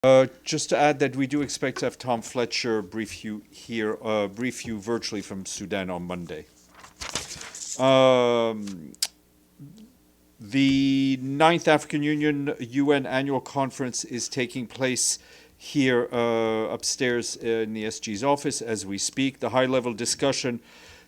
Just to add that we do expect to have Tom Fletcher brief you virtually from Sudan on Monday. Um, the Ninth African Union UN Annual Conference is taking place here upstairs in the SG's office as we speak. The high-level discussion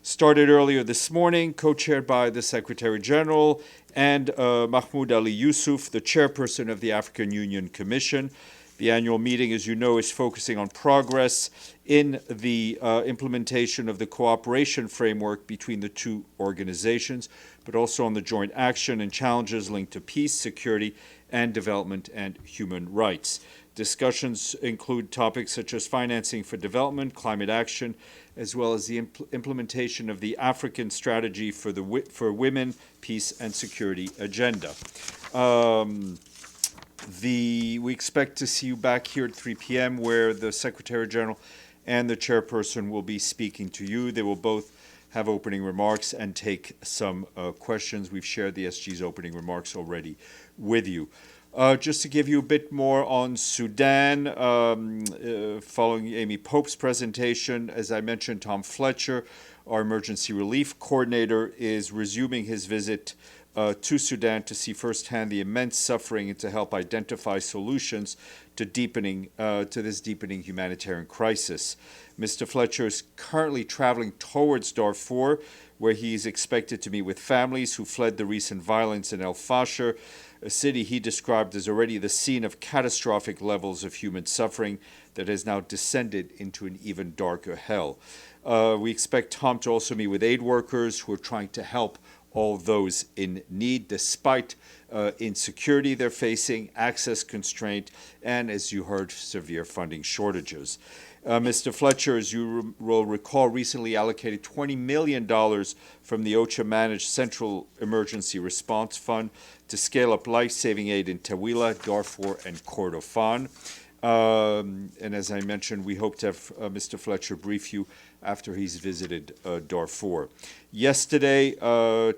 started earlier this morning, co-chaired by the Secretary General and Mahmoud Ali Youssouf, the chairperson of the African Union Commission. The annual meeting, as you know, is focusing on progress in the implementation of the cooperation framework between the two organizations, but also on the joint action and challenges linked to peace, security, and development and human rights. Discussions include topics such as financing for development, climate action, as well as the implementation of the African strategy for women, peace, and security agenda. We expect to see you back here at 3 p.m. where the Secretary General and the Chairperson will be speaking to you. They will both have opening remarks and take some questions. We've shared the SG's opening remarks already with you. Just to give you a bit more on Sudan, following Amy Pope's presentation, as I mentioned, Tom Fletcher, our emergency relief coordinator, is resuming his visit to Sudan to see firsthand the immense suffering and to help identify solutions to this deepening humanitarian crisis. Mr. Fletcher is currently traveling towards Darfur, where he is expected to meet with families who fled the recent violence in El Fasher, a city he described as already the scene of catastrophic levels of human suffering that has now descended into an even darker hell. We expect Tom to also meet with aid workers who are trying to help all those in need, despite insecurity they're facing, access constraint, and, as you heard, severe funding shortages. Mr. Fletcher, as you will recall, recently allocated $20 million from the OCHA-managed Central Emergency Response Fund to scale up life-saving aid in Tawila, Darfur, and Kordofan. And as I mentioned, we hope to have Mr. Fletcher brief you after he's visited Darfur. Yesterday,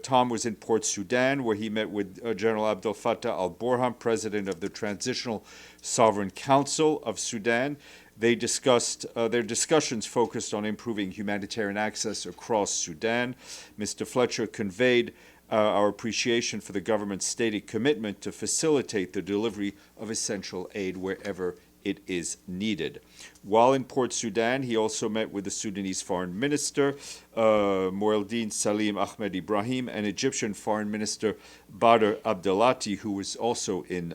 Tom was in Port Sudan, where he met with General Abdel Fattah al-Burhan, president of the Transitional Sovereign Council of Sudan. They discussed, their discussions focused on improving humanitarian access across Sudan. Mr. Fletcher conveyed our appreciation for the government's stated commitment to facilitate the delivery of essential aid wherever it is needed. While in Port Sudan, he also met with the Sudanese Foreign Minister, Moeldin Salim Ahmed Ibrahim, and Egyptian Foreign Minister Badr Abdelati, who is also in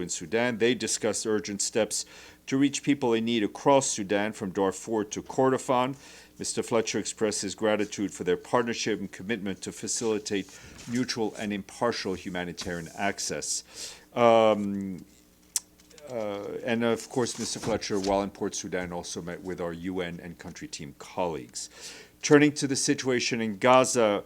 Sudan. They discussed urgent steps to reach people in need across Sudan, from Darfur to Kordofan. Mr. Fletcher expressed his gratitude for their partnership and commitment to facilitate neutral and impartial humanitarian access. And of course, Mr. Fletcher, while in Port Sudan, also met with our UN and country team colleagues. Turning to the situation in Gaza,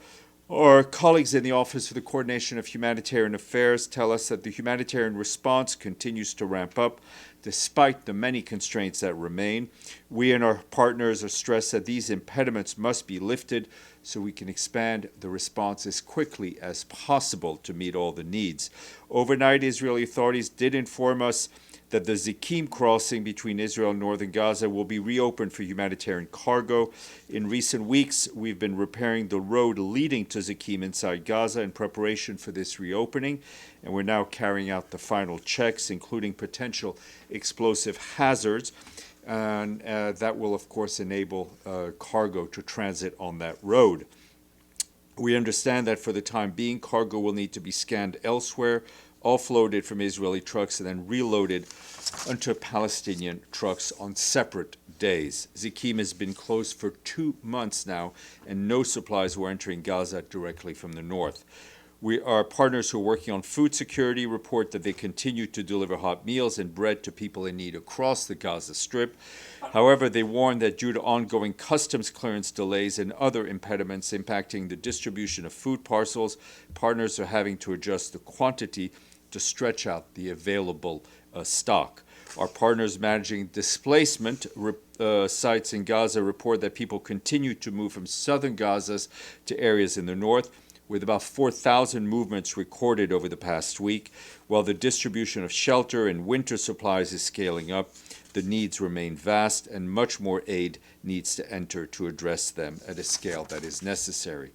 our colleagues in the Office for the Coordination of Humanitarian Affairs tell us that the humanitarian response continues to ramp up despite the many constraints that remain. We and our partners are stressed that these impediments must be lifted so we can expand the response as quickly as possible to meet all the needs. Overnight, Israeli authorities did inform us that the Zikim crossing between Israel and northern Gaza will be reopened for humanitarian cargo. In recent weeks, we've been repairing the road leading to Zikim inside Gaza in preparation for this reopening, and we're now carrying out the final checks, including potential explosive hazards, and that will, of course, enable cargo to transit on that road. We understand that for the time being, cargo will need to be scanned elsewhere, offloaded from Israeli trucks, and then reloaded onto Palestinian trucks on separate days. Zikim has been closed for 2 months now, and no supplies were entering Gaza directly from the north. Our partners who are working on food security report that they continue to deliver hot meals and bread to people in need across the Gaza Strip. However, they warn that due to ongoing customs clearance delays and other impediments impacting the distribution of food parcels, partners are having to adjust the quantity to stretch out the available stock. Our partners managing displacement sites in Gaza report that people continue to move from southern Gaza to areas in the north, with about 4,000 movements recorded over the past week. While the distribution of shelter and winter supplies is scaling up, the needs remain vast, and much more aid needs to enter to address them at a scale that is necessary.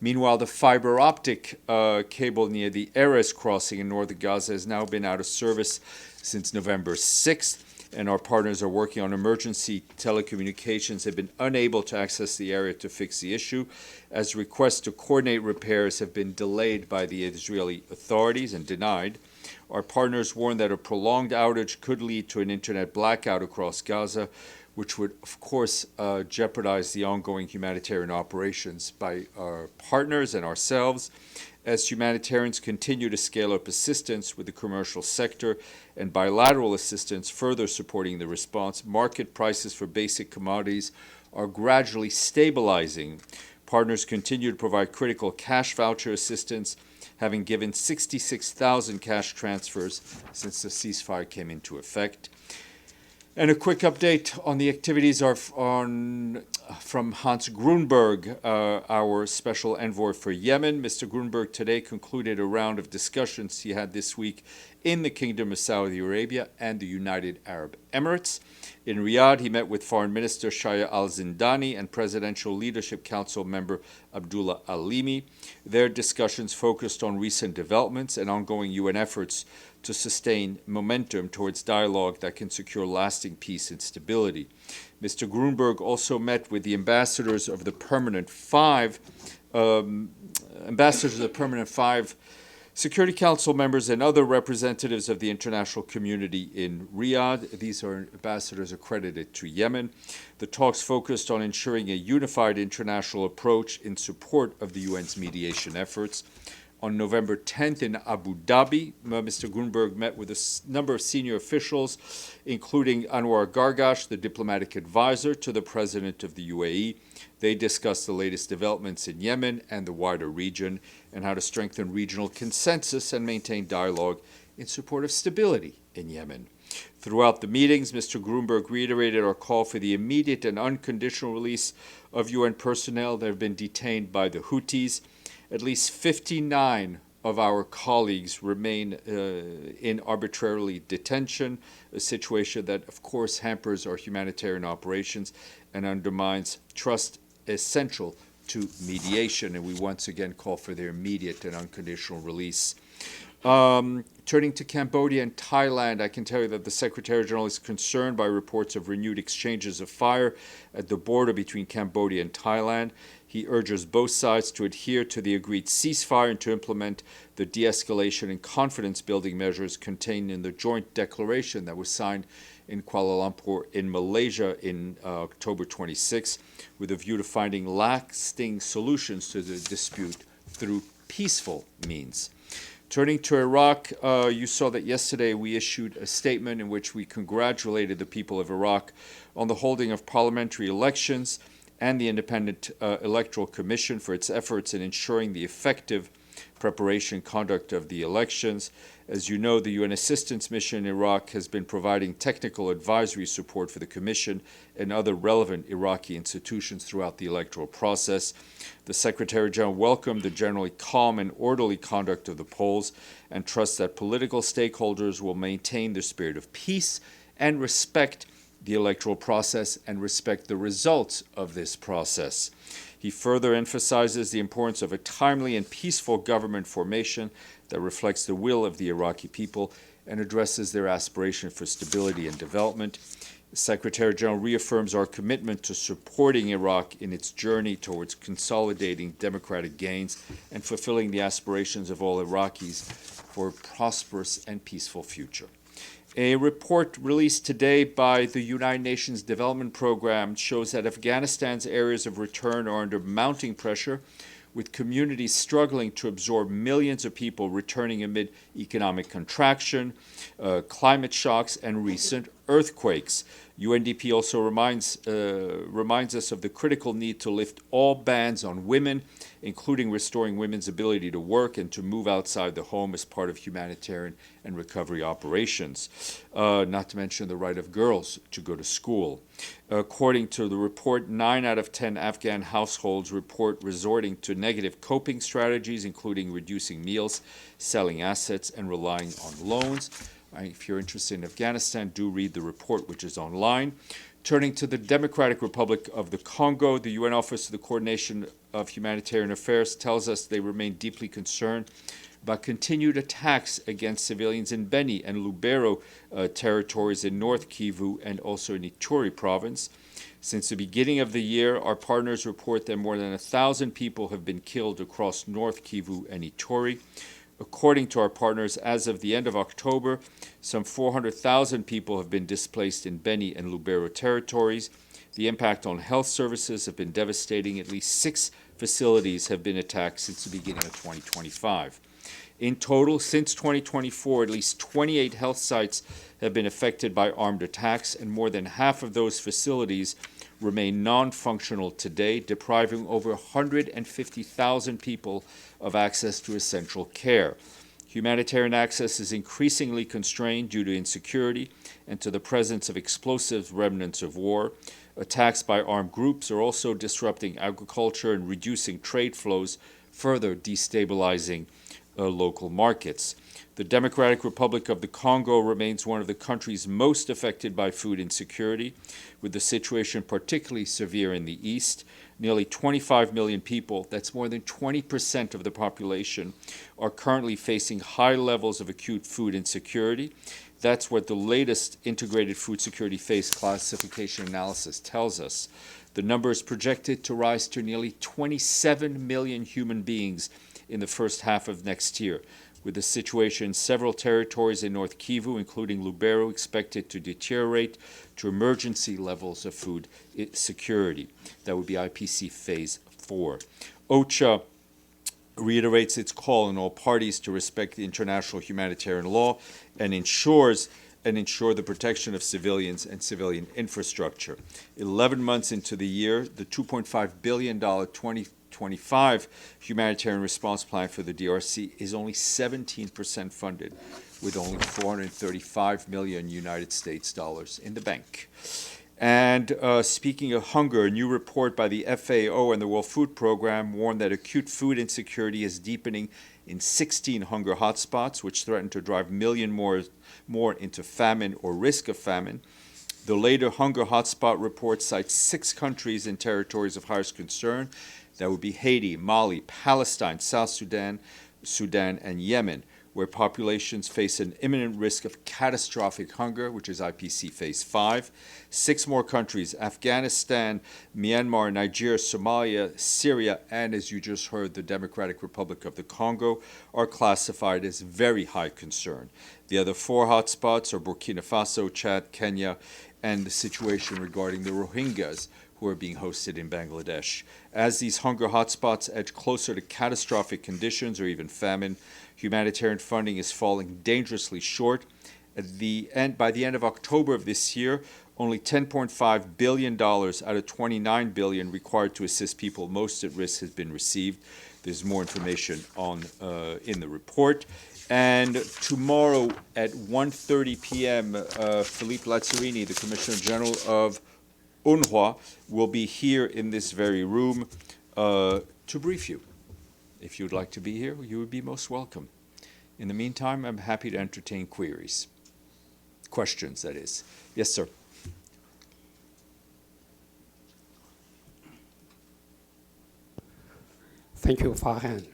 Meanwhile, the fiber optic cable near the Erez crossing in northern Gaza has now been out of service since November 6th, and our partners are working on emergency telecommunications have been unable to access the area to fix the issue, as requests to coordinate repairs have been delayed by the Israeli authorities and denied. Our partners warn that a prolonged outage could lead to an internet blackout across Gaza, which would, of course, jeopardize the ongoing humanitarian operations by our partners and ourselves. As humanitarians continue to scale up assistance with the commercial sector and bilateral assistance further supporting the response, market prices for basic commodities are gradually stabilizing. Partners continue to provide critical cash voucher assistance, having given 66,000 cash transfers since the ceasefire came into effect. And a quick update on the activities from Hans Grunberg, our special envoy for Yemen. Mr. Grunberg today concluded a round of discussions he had this week in the Kingdom of Saudi Arabia and the United Arab Emirates. In Riyadh, he met with Foreign Minister Shaya al-Zindani and Presidential Leadership Council member Abdullah Alimi. Their discussions focused on recent developments and ongoing UN efforts to sustain momentum towards dialogue that can secure lasting peace and stability. Mr. Grunberg also met with the ambassadors of the Permanent Five, Security Council members and other representatives of the international community in Riyadh. These are ambassadors accredited to Yemen. The talks focused on ensuring a unified international approach in support of the UN's mediation efforts. On November 10th in Abu Dhabi, Mr. Grunberg met with a number of senior officials, including Anwar Gargash, the diplomatic advisor to the President of the UAE. They discussed the latest developments in Yemen and the wider region and how to strengthen regional consensus and maintain dialogue in support of stability in Yemen. Throughout the meetings, Mr. Grunberg reiterated our call for the immediate and unconditional release of UN personnel that have been detained by the Houthis. At least 59 of our colleagues remain in arbitrarily detention, a situation that, of course, hampers our humanitarian operations and undermines trust essential to mediation. And we once again call for their immediate and unconditional release. Turning to Cambodia and Thailand, I can tell you that the Secretary General is concerned by reports of renewed exchanges of fire at the border between Cambodia and Thailand. He urges both sides to adhere to the agreed ceasefire and to implement the de-escalation and confidence-building measures contained in the joint declaration that was signed in Kuala Lumpur in Malaysia in October 26, with a view to finding lasting solutions to the dispute through peaceful means. Turning to Iraq, you saw that yesterday we issued a statement in which we congratulated the people of Iraq on the holding of parliamentary elections and the Independent Electoral Commission for its efforts in ensuring the effective preparation and conduct of the elections. As you know, the UN Assistance Mission in Iraq has been providing technical advisory support for the Commission and other relevant Iraqi institutions throughout the electoral process. The Secretary General welcomed the generally calm and orderly conduct of the polls and trusts that political stakeholders will maintain the spirit of peace and respect the electoral process and respect the results of this process. He further emphasizes the importance of a timely and peaceful government formation that reflects the will of the Iraqi people and addresses their aspiration for stability and development. The Secretary General reaffirms our commitment to supporting Iraq in its journey towards consolidating democratic gains and fulfilling the aspirations of all Iraqis for a prosperous and peaceful future. A report released today by the United Nations Development Programme shows that Afghanistan's areas of return are under mounting pressure, with communities struggling to absorb millions of people returning amid economic contraction, climate shocks, and recent earthquakes. UNDP also reminds us of the critical need to lift all bans on women, including restoring women's ability to work and to move outside the home as part of humanitarian and recovery operations, not to mention the right of girls to go to school. According to the report, 9 out of 10 Afghan households report resorting to negative coping strategies, including reducing meals, selling assets, and relying on loans. If you're interested in Afghanistan, do read the report, which is online. Turning to the Democratic Republic of the Congo, the UN Office of the Coordination of Humanitarian Affairs tells us they remain deeply concerned about continued attacks against civilians in Beni and Lubero territories in North Kivu and also in Ituri province. Since the beginning of the year, our partners report that more than 1,000 people have been killed across North Kivu and Ituri. According to our partners, as of the end of October, some 400,000 people have been displaced in Beni and Lubero territories. The impact on health services have been devastating. At least 6 facilities have been attacked since the beginning of 2025. In total, since 2024, at least 28 health sites have been affected by armed attacks, and more than half of those facilities remain non-functional today, depriving over 150,000 people of access to essential care. Humanitarian access is increasingly constrained due to insecurity and to the presence of explosive remnants of war. Attacks by armed groups are also disrupting agriculture and reducing trade flows, further destabilizing local markets. The Democratic Republic of the Congo remains one of the countries most affected by food insecurity, with the situation particularly severe in the east. Nearly 25 million people, that's more than 20% of the population, are currently facing high levels of acute food insecurity. That's what the latest integrated food security phase classification analysis tells us. The number is projected to rise to nearly 27 million human beings in the first half of next year, with the situation in several territories in North Kivu, including Lubero, expected to deteriorate to emergency levels of food security. That would be IPC Phase 4. OCHA reiterates its call on all parties to respect the international humanitarian law and ensure the protection of civilians and civilian infrastructure. 11 months into the year, the $2.5 billion 2025 humanitarian response plan for the DRC is only 17% funded, with only 435 million United States dollars in the bank. And speaking of hunger, a new report by the FAO and the World Food Program warned that acute food insecurity is deepening in 16 hunger hotspots, which threaten to drive million more into famine or risk of famine. The later hunger hotspot report cites 6 countries and territories of highest concern. That would be Haiti, Mali, Palestine, South Sudan, and Yemen, where populations face an imminent risk of catastrophic hunger, which is IPC Phase 5. 6 more countries, Afghanistan, Myanmar, Nigeria, Somalia, Syria, and as you just heard, the Democratic Republic of the Congo, are classified as very high concern. The other 4 hotspots are Burkina Faso, Chad, Kenya, and the situation regarding the Rohingyas, who are being hosted in Bangladesh. As these hunger hotspots edge closer to catastrophic conditions or even famine, humanitarian funding is falling dangerously short. By the end of October of this year, only $10.5 billion out of $29 billion required to assist people most at risk has been received. There's more information in the report. And tomorrow at 1:30 p.m., Philippe Lazzarini, the Commissioner General of UNRWA, will be here in this very room to brief you. If you'd like to be here, you would be most welcome. In the meantime, I'm happy to entertain queries. Questions, that is. Yes, sir. Thank you, Farhan.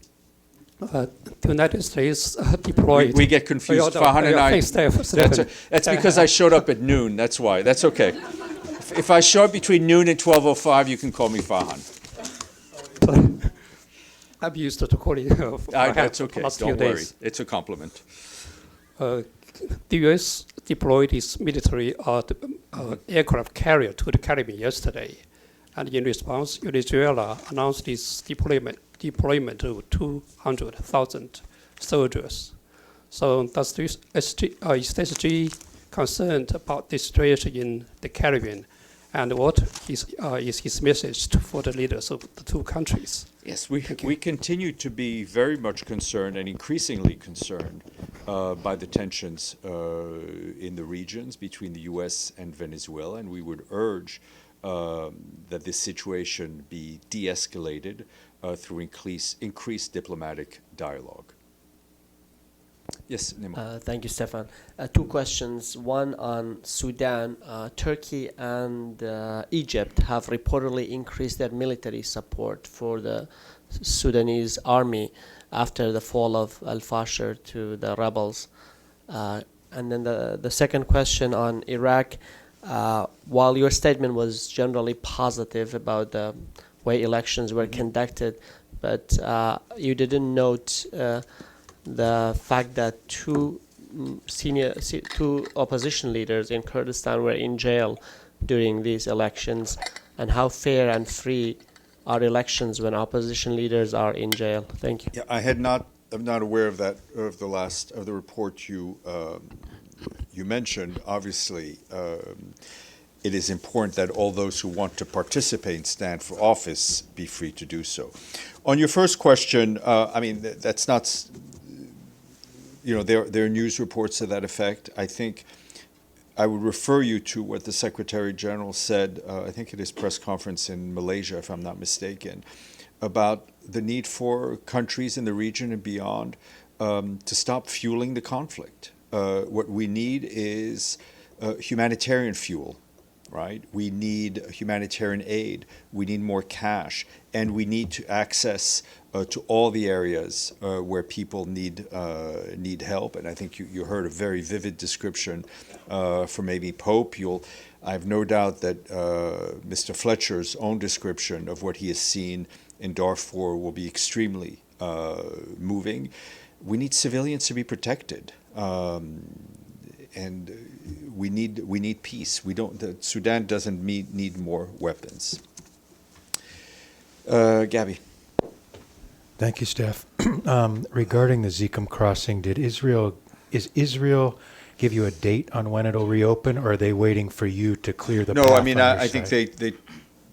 The United States deployed... We get confused. Farhan and I... Stéphane. That's because I showed up at noon. That's why. That's okay. If I show up between noon and 12:05, you can call me Farhan. I'm used to calling you Farhan. That's okay. Don't worry. It's a compliment. The U.S. deployed its military aircraft carrier to the Caribbean yesterday. And in response, Venezuela announced its deployment of 200,000 soldiers. So does this SSG concerned about the situation in the Caribbean, and what is his message for the leaders of the two countries? Yes, we continue to be very much concerned and increasingly concerned by the tensions in the regions between the U.S. and Venezuela, and we would urge that this situation be de-escalated through increased diplomatic dialogue. Yes, Nemo. Thank you, Stéphane. Two questions. One on Sudan. Turkey and Egypt have reportedly increased their military support for the Sudanese army after the fall of al-Fashir to the rebels. And then the second question on Iraq. While your statement was generally positive about the way elections were conducted, but you didn't note the fact that two opposition leaders in Kurdistan were in jail during these elections, and how fair and free are elections when opposition leaders are in jail? Thank you. Yeah, I'm not aware of that, of the report you mentioned. Obviously, it is important that all those who want to participate and stand for office be free to do so. On your first question, that's not. There are news reports to that effect. I think I would refer you to what the Secretary General said, I think at his press conference in Malaysia, if I'm not mistaken, about the need for countries in the region and beyond to stop fueling the conflict. What we need is humanitarian fuel, right? We need humanitarian aid. We need more cash. And we need to access to all the areas where people need help. And I think you heard a very vivid description from maybe Pope. I have no doubt that Mr. Fletcher's own description of what he has seen in Darfur will be extremely moving. We need civilians to be protected. And we need peace. Sudan doesn't need more weapons. Gabby. Thank you, Steph. Regarding the Zikum crossing, is Israel give you a date on when it'll reopen, or are they waiting for you to clear the path? No, I think they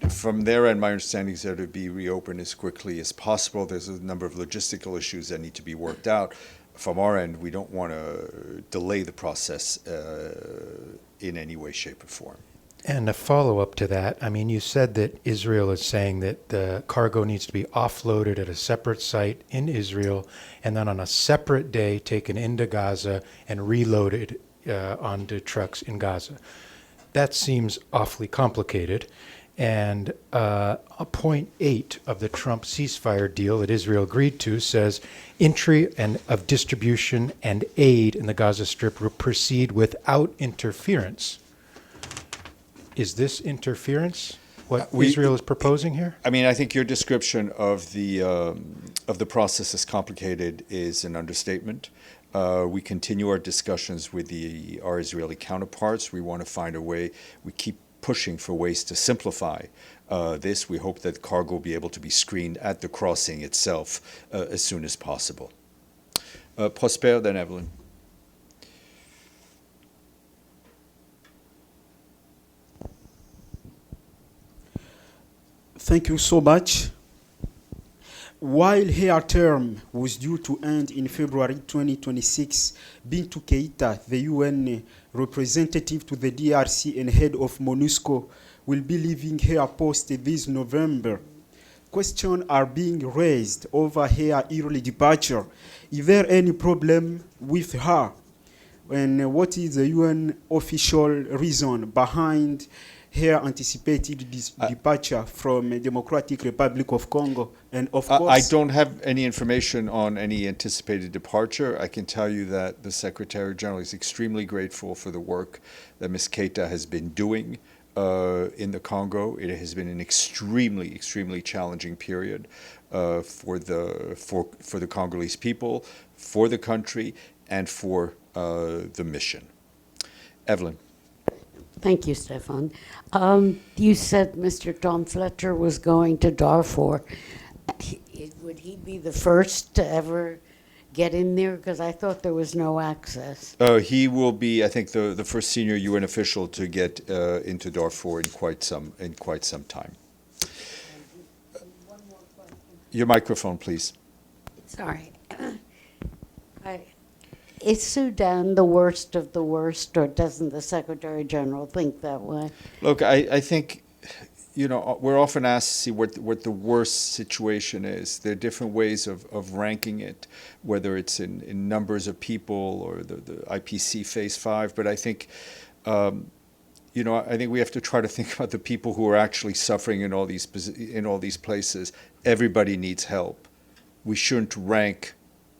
from their end, my understanding is that it would be reopened as quickly as possible. There's a number of logistical issues that need to be worked out. From our end, we don't want to delay the process in any way, shape, or form. And a follow-up to that, you said that Israel is saying that the cargo needs to be offloaded at a separate site in Israel and then on a separate day taken into Gaza and reloaded onto trucks in Gaza. That seems awfully complicated. And point 8 of the Trump ceasefire deal that Israel agreed to says entry of distribution and aid in the Gaza Strip will proceed without interference. Is this interference, what Israel is proposing here? I think your description of the process as complicated is an understatement. We continue our discussions with our Israeli counterparts. We want to find a way. We keep pushing for ways to simplify this. We hope that cargo will be able to be screened at the crossing itself as soon as possible. Prosper, then Evelyn. Thank you so much. While her term was due to end in February 2026, Bintou Keita, the UN representative to the DRC and head of MONUSCO, will be leaving her post this November. Questions are being raised over her early departure. Is there any problem with her? And what is the UN official reason behind her anticipated departure from the Democratic Republic of Congo? And of course, I don't have any information on any anticipated departure. I can tell you that the Secretary General is extremely grateful for the work that Ms. Keita has been doing in the Congo. It has been an extremely, extremely challenging period for the Congolese people, for the country, and for the mission. Evelyn. Thank you, Stéphane. You said Mr. Tom Fletcher was going to Darfur. Would he be the first to ever get in there? Because I thought there was no access. He will be, I think, the first senior UN official to get into Darfur in quite some time. Your microphone, please. Sorry. Is Sudan the worst of the worst, or doesn't the Secretary General think that way? Look, I think, we're often asked to see what the worst situation is. There are different ways of ranking it, whether it's in numbers of people or the IPC Phase 5. But I think, I think we have to try to think about the people who are actually suffering in all these places. Everybody needs help. We shouldn't rank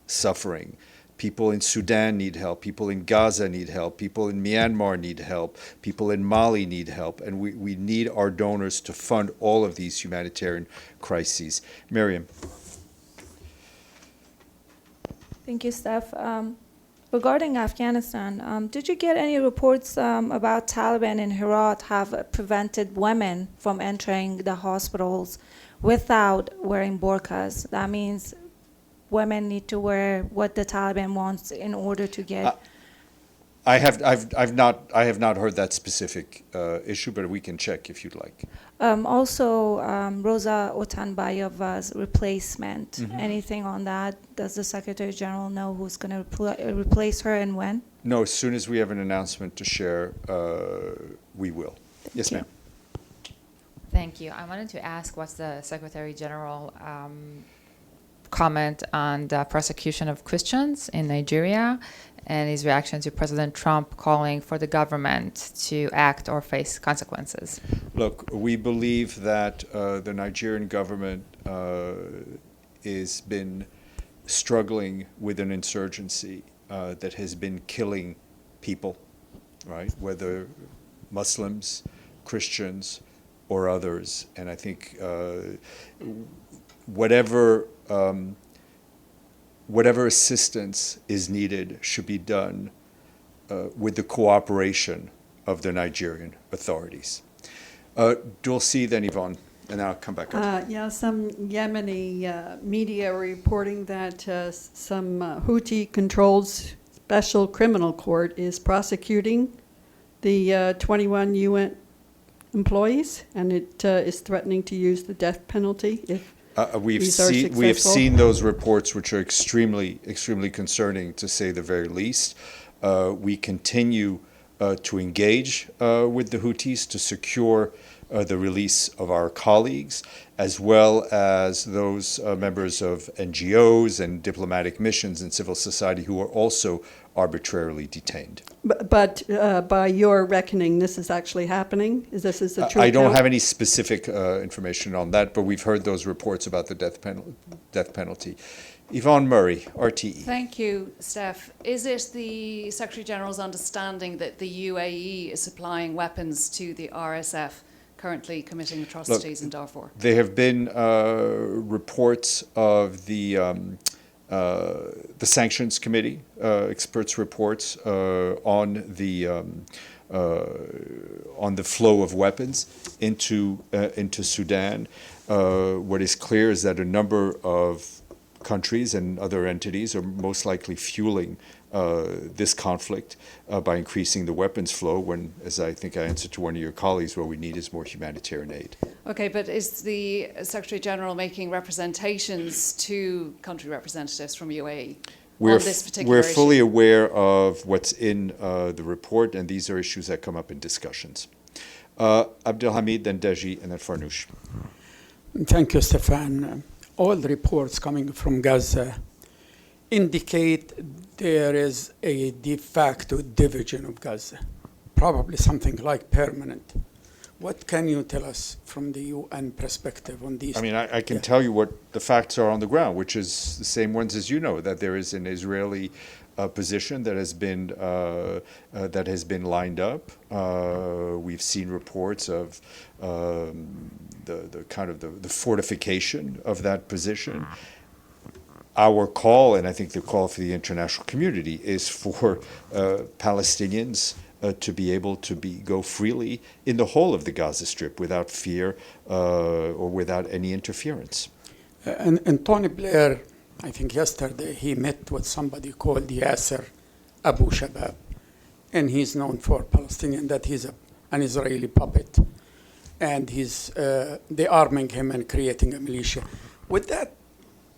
suffering. People in Sudan need help. People in Gaza need help. People in Myanmar need help. People in Mali need help. And we need our donors to fund all of these humanitarian crises. Miriam. Thank you, Steph. Regarding Afghanistan, did you get any reports about Taliban in Herat have prevented women from entering the hospitals without wearing burqas? That means women need to wear what the Taliban wants in order to get. I've not heard that specific issue, but we can check if you'd like. Also, Rosa Otanbayeva's replacement. Mm-hmm. Anything on that? Does the Secretary General know who's going to replace her and when? No, as soon as we have an announcement to share, we will. Yes, ma'am. Thank you. I wanted to ask, what's the Secretary General comment on the persecution of Christians in Nigeria and his reaction to President Trump calling for the government to act or face consequences? Look, we believe that the Nigerian government has been struggling with an insurgency that has been killing people, right? Whether Muslims, Christians, or others. And I think whatever assistance is needed should be done with the cooperation of the Nigerian authorities. Dulcie, then Yvonne, and I'll come back up. Some Yemeni media are reporting that some Houthi-controlled special criminal court is prosecuting the 21 UN employees, and it is threatening to use the death penalty if We have seen those reports, which are extremely concerning, to say the very least. We continue to engage with the Houthis to secure the release of our colleagues, as well as those members of NGOs and diplomatic missions and civil society who are also arbitrarily detained. But by your reckoning, this is actually happening? Is this the truth? I don't have any specific information on that, but we've heard those reports about the death penalty. Yvonne Murray, RTE. Thank you, Steph. Is it the Secretary General's understanding that the UAE is supplying weapons to the RSF currently committing atrocities in Darfur? There have been reports of the Sanctions Committee, experts' reports on the flow of weapons into Sudan. What is clear is that a number of countries and other entities are most likely fueling this conflict by increasing the weapons flow when, as I think I answered to one of your colleagues, what we need is more humanitarian aid. Okay, but is the Secretary General making representations to country representatives from UAE on this particular issue? We're fully aware of what's in the report, and these are issues that come up in discussions. Abdelhamid, then Deji, and then Farnoosh. Thank you, Stéphane. All the reports coming from Gaza indicate there is a de facto division of Gaza, probably something like permanent. What can you tell us from the UN perspective on these? I mean, I can tell you what the facts are on the ground, which is the same ones as you know, that there is an Israeli position that has been lined up. We've seen reports of the kind of the fortification of that position. Our call, and I think the call for the international community, is for Palestinians to be able to go freely in the whole of the Gaza Strip without fear or without any interference. And Tony Blair I think yesterday, he met with somebody called Yasser Abu Shabab, and he's known for Palestinian, that he's an Israeli puppet, and they arming him and creating a militia. Would that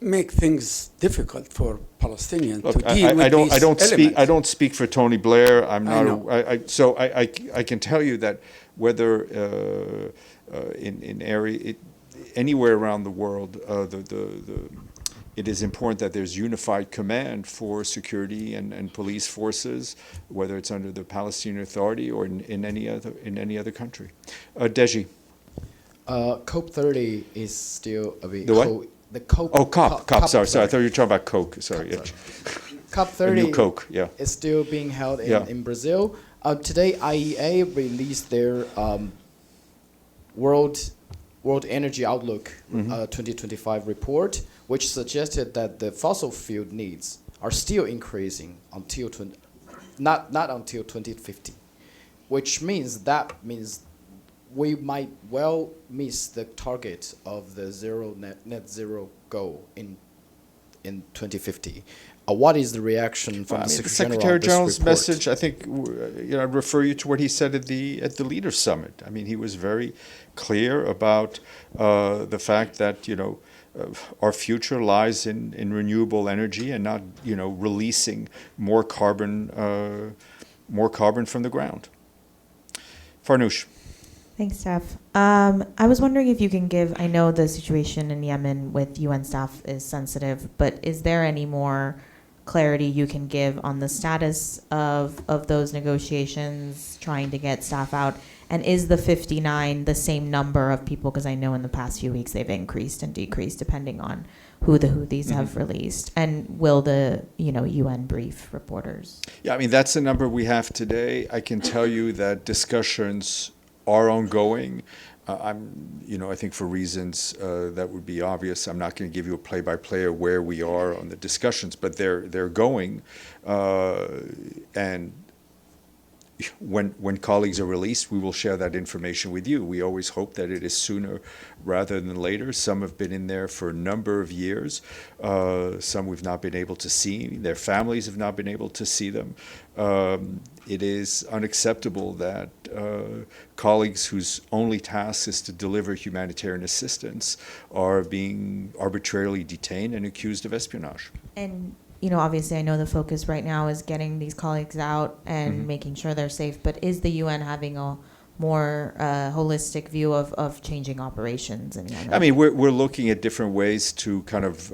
make things difficult for Palestinians Look, to deal with these elements? I don't speak for Tony Blair. I'm I not. know. So I can tell you that whether in area anywhere around the world, it is important that there's unified command for security and police forces, whether it's under the Palestinian Authority or in any other country. Deji. COP 30 is still a bit. The what? The COP. Oh, COP. Sorry, I thought you were talking about Coke. Sorry. COP A 30 new Coke, yeah. is still being held in Brazil. Today, IEA released their World Energy Outlook 2025 report, which suggested that the fossil fuel needs are still increasing until not until 2050, which means we might well miss the target of the net zero goal in 2050. What is the reaction from the Secretary General's message? I think I'd refer you to what he said at the Leaders Summit. I mean, he was very clear about the fact that our future lies in renewable energy and not releasing more carbon from the ground. Farnoosh. Thanks, Steph. I was wondering if you can give, I know the situation in Yemen with UN staff is sensitive, but is there any more clarity you can give on the status of those negotiations, trying to get staff out? And is the 59 the same number of people? Because I know in the past few weeks they've increased and decreased depending on who the Houthis have released. And will the UN brief reporters? Yeah, I mean, that's the number we have today. I can tell you that discussions are ongoing. I think for reasons that would be obvious, I'm not going to give you a play-by-play of where we are on the discussions, but they're going. And when colleagues are released, we will share that information with you. We always hope that it is sooner rather than later. Some have been in there for a number of years. Some we've not been able to see. Their families have not been able to see them. It is unacceptable that colleagues whose only task is to deliver humanitarian assistance are being arbitrarily detained and accused of espionage. And obviously I know the focus right now is getting these colleagues out and making sure they're safe, but is the UN having a more holistic view of changing operations in Yemen? I mean, we're looking at different ways to kind of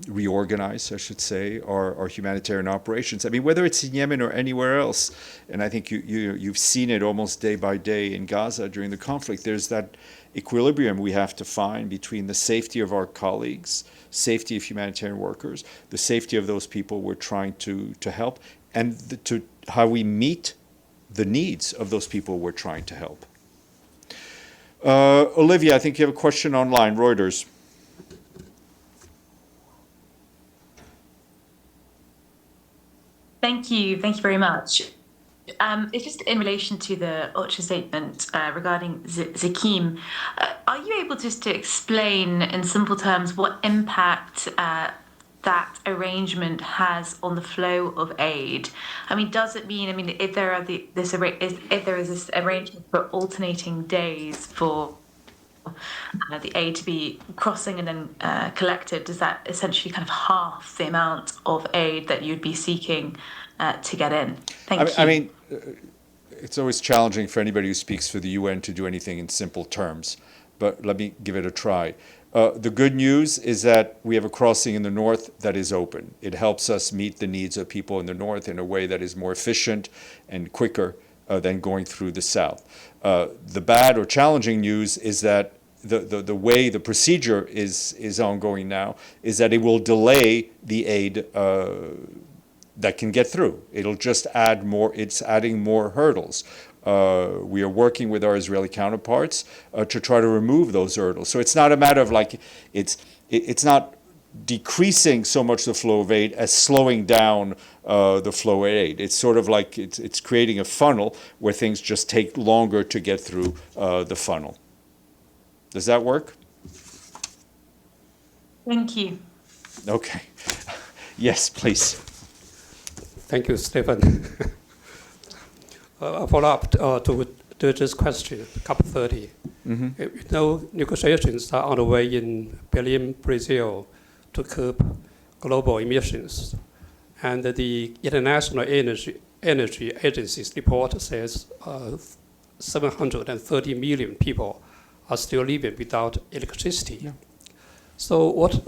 reorganize, I should say, our humanitarian operations. I mean, whether it's in Yemen or anywhere else, and I think you've seen it almost day by day in Gaza during the conflict, there's that equilibrium we have to find between the safety of our colleagues, safety of humanitarian workers, the safety of those people we're trying to help, and to how we meet the needs of those people we're trying to help. Olivia, I think you have a question online, Reuters. Thank you very much. It's just in relation to the OCHA statement regarding Zakim. Are you able just to explain in simple terms what impact that arrangement has on the flow of aid? I mean, does it mean, if there are if there is this arrangement for alternating days for the aid to be crossing and then collected, does that essentially kind of half the amount of aid that you'd be seeking to get in? Thank you. I mean, it's always challenging for anybody who speaks for the UN to do anything in simple terms, but let me give it a try. The good news is that we have a crossing in the north that is open. It helps us meet the needs of people in the north in a way that is more efficient and quicker than going through the south. The bad or challenging news is that the way the procedure is ongoing now is that it will delay the aid that can get through. It'll just add more, it's adding more hurdles. We are working with our Israeli counterparts to try to remove those hurdles. So it's not a matter of it's not decreasing so much the flow of aid as slowing down the flow of aid. It's sort of like it's creating a funnel where things just take longer to get through the funnel. Does that work? Thank you. Okay. Yes, please. Thank you, Stéphane. A follow-up to this question, COP30. Negotiations are underway in Belgium, Brazil, to curb global emissions. And the International Energy Agency's report says 730 million people are still living without electricity. Yeah. So what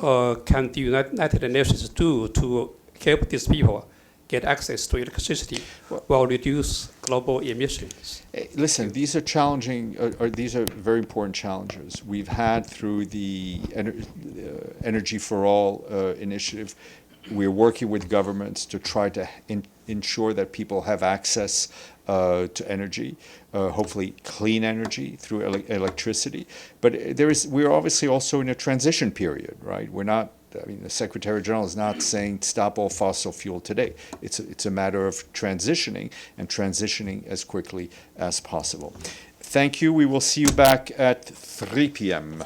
can the United Nations do to help these people get access to electricity while reduce global emissions? Listen, these are challenging, these are very important challenges. We've had through the Energy for All initiative, we're working with governments to try to ensure that people have access to energy, hopefully clean energy through electricity. But we're obviously also in a transition period, right? We're not, I mean, the Secretary General is not saying stop all fossil fuel today. It's a matter of transitioning and transitioning as quickly as possible. Thank you. We will see you back at 3 p.m.